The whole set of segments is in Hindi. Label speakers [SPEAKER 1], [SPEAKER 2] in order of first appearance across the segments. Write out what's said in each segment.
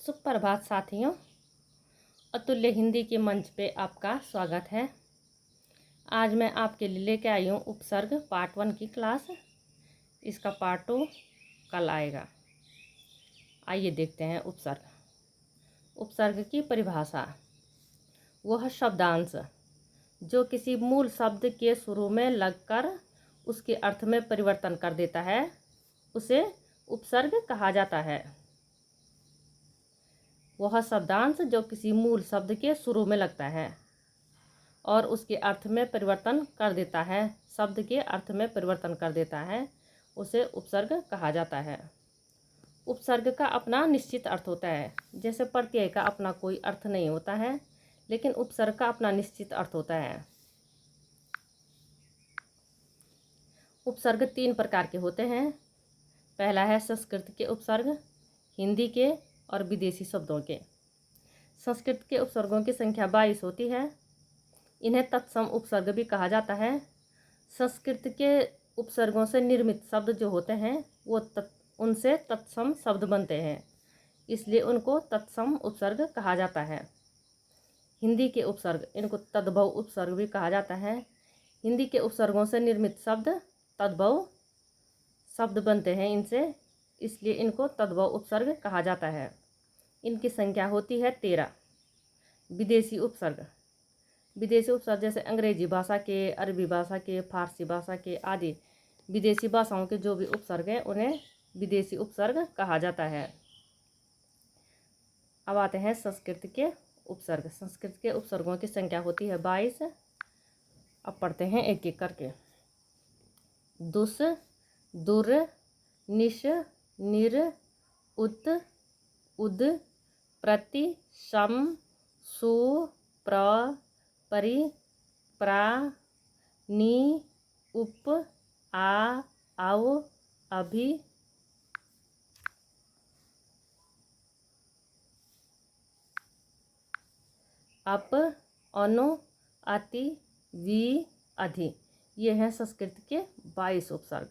[SPEAKER 1] सुप्रभात साथियों, अतुल्य हिंदी के मंच पे आपका स्वागत है। आज मैं आपके लिए लेके आई हूँ उपसर्ग पार्ट 1 की क्लास। इसका पार्ट 2 कल आएगा। आइए देखते हैं उपसर्ग। उपसर्ग की परिभाषा: वह शब्दांश जो किसी मूल शब्द के शुरू में लगकर उसके अर्थ में परिवर्तन कर देता है, उसे उपसर्ग कहा जाता है। वह शब्दांश जो किसी मूल शब्द के शुरू में लगता है और उसके अर्थ में परिवर्तन कर देता है, शब्द के अर्थ में परिवर्तन कर देता है, उसे उपसर्ग कहा जाता है। उपसर्ग का अपना निश्चित अर्थ होता है। जैसे प्रत्यय का अपना कोई अर्थ नहीं होता है, लेकिन उपसर्ग का अपना निश्चित अर्थ होता है। उपसर्ग 3 प्रकार के होते हैं। पहला है संस्कृत के उपसर्ग, हिंदी के और विदेशी शब्दों के। संस्कृत के उपसर्गों की संख्या 22 होती है। इन्हें तत्सम उपसर्ग भी कहा जाता है। संस्कृत के उपसर्गों से निर्मित शब्द जो होते हैं वो उनसे तत्सम शब्द बनते हैं, इसलिए उनको तत्सम उपसर्ग कहा जाता है। हिंदी के उपसर्ग, इनको तद्भव उपसर्ग भी कहा जाता है। हिंदी के उपसर्गों से निर्मित शब्द तद्भव शब्द बनते हैं इनसे, इसलिए इनको तद्भव उपसर्ग कहा जाता है। इनकी संख्या होती है 13। विदेशी उपसर्ग, विदेशी उपसर्ग जैसे अंग्रेजी भाषा के, अरबी भाषा के, फारसी भाषा के आदि विदेशी भाषाओं के जो भी उपसर्ग हैं उन्हें विदेशी उपसर्ग कहा जाता है। अब आते हैं संस्कृत के उपसर्ग। संस्कृत के उपसर्गों की संख्या होती है 22। अब पढ़ते हैं एक एक करके। दुस, दुर, निश, निर, उत, उद, प्रति, सम, सु, प्र, परि, प्रा, नी, उप, आ, आव, अभि, अप, अनु, अति, वि, अधि। ये हैं संस्कृत के 22 उपसर्ग।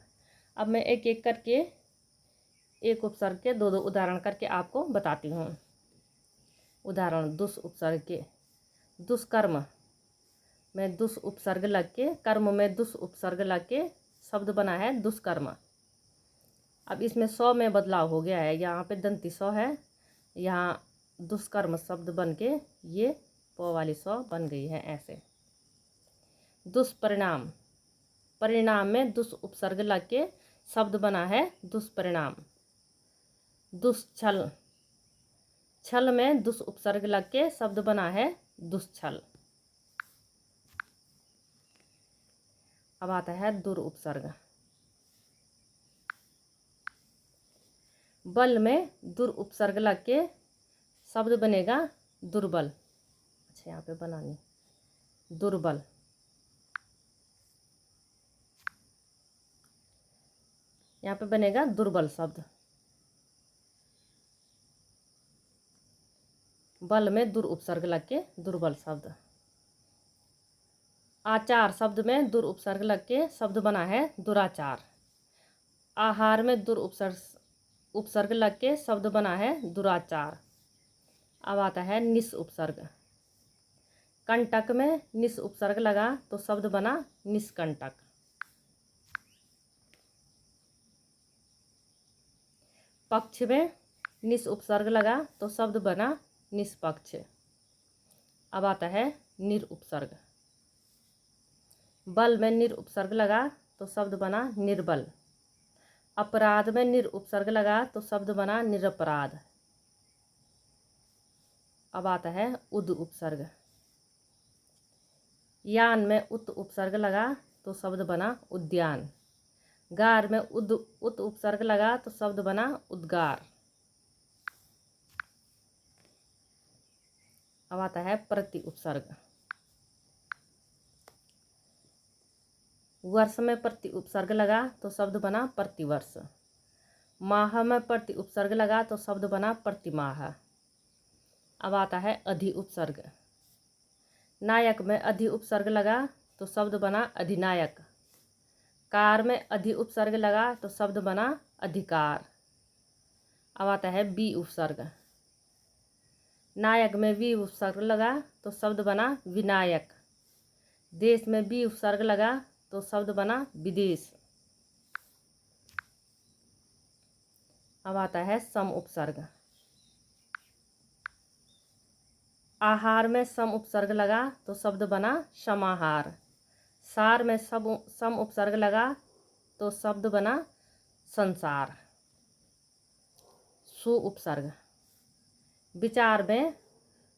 [SPEAKER 1] अब मैं एक एक करके एक उपसर्ग के दो उदाहरण करके आपको बताती हूँ। उदाहरण दुस उपसर्ग के। दुष्कर्म में दुस उपसर्ग लग के, कर्म में दुस उपसर्ग लग के शब्द बना है दुष्कर्म। अब इसमें सौ में बदलाव हो गया है, यहाँ पे दंती सौ है, यहाँ दुष्कर्म शब्द बन के ये प वाली सौ बन गई है ऐसे। दुष्परिणाम, परिणाम में दुस उपसर्ग लग के शब्द बना है दुष्परिणाम। दुष्छल, छल में दुस उपसर्ग लग के शब्द बना है दुष्छल। अब आता है दुर उपसर्ग। बल में दुर उपसर्ग लग के शब्द बनेगा दुर्बल। अच्छा, यहाँ पे बनानी दुर्बल। यहाँ पे बनेगा दुर्बल शब्द। बल में दुर उपसर्ग लग के दुर्बल शब्द। आचार शब्द में दुर उपसर्ग लग के शब्द बना है दुराचार। आहार में दुर उपसर्ग लग के शब्द बना है दुराचार। अब आता है निस उपसर्ग। कंटक में निस उपसर्ग लगा तो शब्द बना निष्कंटक। पक्ष में निस उपसर्ग लगा तो शब्द बना निष्पक्ष। अब आता है निर उपसर्ग। बल में निर उपसर्ग लगा तो शब्द बना निर्बल। अपराध में निर उपसर्ग लगा तो शब्द बना निरपराध। अब आता है उद उपसर्ग। यान में उत उपसर्ग लगा तो शब्द बना उद्यान। गार में उत उपसर्ग लगा तो शब्द बना उद्गार। अब आता है प्रति उपसर्ग। वर्ष में प्रति उपसर्ग लगा तो शब्द बना प्रतिवर्ष। माह में प्रति उपसर्ग लगा तो शब्द बना प्रतिमाह। अब आता है अधि उपसर्ग। नायक में अधि उपसर्ग लगा तो शब्द बना अधिनायक। कार में अधि उपसर्ग लगा तो शब्द बना अधिकार। अब आता है बी उपसर्ग। नायक में वी उपसर्ग लगा तो शब्द बना विनायक। देश में बी उपसर्ग लगा तो शब्द बना विदेश। अब आता है सम उपसर्ग। आहार में सम उपसर्ग लगा तो शब्द बना समाहार। सार में सम उपसर्ग लगा तो शब्द बना संसार। सु उपसर्ग। विचार में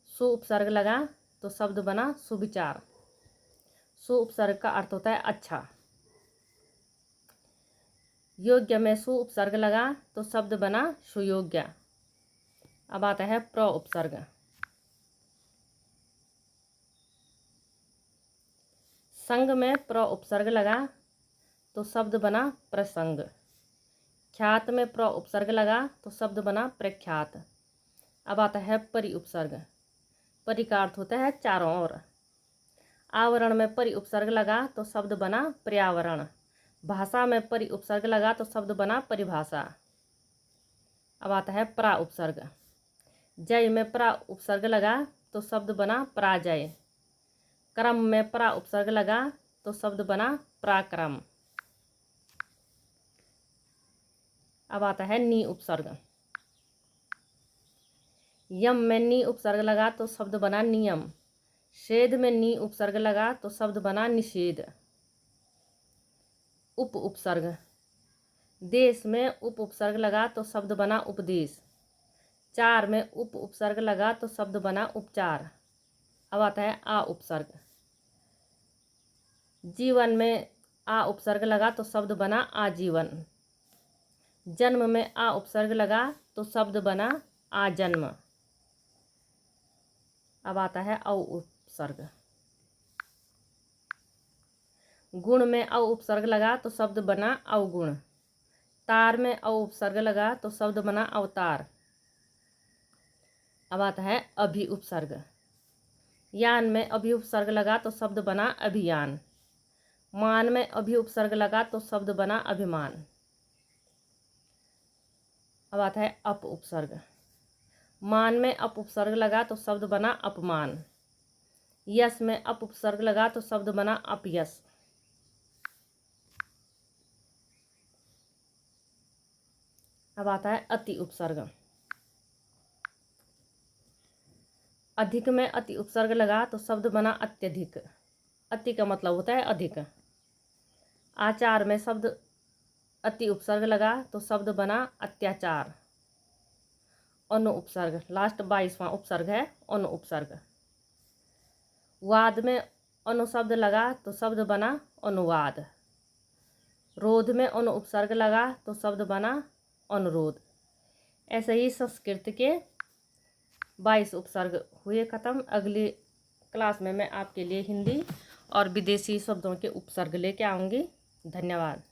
[SPEAKER 1] सु उपसर्ग लगा तो शब्द बना सुविचार। सु उपसर्ग का अर्थ होता है अच्छा। योग्य में सु उपसर्ग लगा तो शब्द बना सुयोग्य। अब आता है प्र उपसर्ग। संग में प्र उपसर्ग लगा तो शब्द बना प्रसंग। ख्यात में प्र उपसर्ग लगा तो शब्द बना प्रख्यात। अब आता है परि उपसर्ग। परि का अर्थ होता है चारों ओर। आवरण में परि उपसर्ग लगा तो शब्द बना पर्यावरण। भाषा में परि उपसर्ग लगा तो शब्द बना परिभाषा। अब आता है प्रा उपसर्ग। जय में प्रा उपसर्ग लगा तो शब्द बना पराजय। क्रम में प्रा उपसर्ग लगा तो शब्द बना पराक्रम। अब आता है नी उपसर्ग। यम में नी उपसर्ग लगा तो शब्द बना नियम। छेद में नी उपसर्ग लगा तो शब्द बना निषेध। उप उपसर्ग। देश में उप उपसर्ग लगा तो शब्द बना उपदेश। चार में उप उपसर्ग लगा तो शब्द बना उपचार। अब आता है आ उपसर्ग। जीवन में आ उपसर्ग लगा तो शब्द बना आजीवन। जन्म में आ उपसर्ग लगा तो शब्द बना आजन्म। अब आता है औ उपसर्ग। गुण में औ उपसर्ग लगा तो शब्द बना अवगुण। तार में औ उपसर्ग लगा तो शब्द बना अवतार। अब आता है अभि उपसर्ग। यान में अभि उपसर्ग लगा तो शब्द बना अभियान। मान में अभि उपसर्ग लगा तो शब्द बना अभिमान। अब आता है अप उपसर्ग। मान में अप उपसर्ग लगा तो शब्द बना अपमान। यश में अप उपसर्ग लगा तो शब्द बना अपयश। अब आता है अति उपसर्ग। अधिक में अति उपसर्ग लगा तो शब्द बना अत्यधिक। अति का मतलब होता है अधिक। आचार में शब्द अति उपसर्ग लगा तो शब्द बना अत्याचार। अनु उपसर्ग लास्ट 22वां उपसर्ग है अनु उपसर्ग। वाद में अनु शब्द लगा तो शब्द बना अनुवाद। रोध में अनु उपसर्ग लगा तो शब्द बना अनुरोध। ऐसे ही संस्कृत के 22 उपसर्ग हुए ख़त्म। अगली क्लास में मैं आपके लिए हिंदी और विदेशी शब्दों के उपसर्ग लेके आऊँगी। धन्यवाद।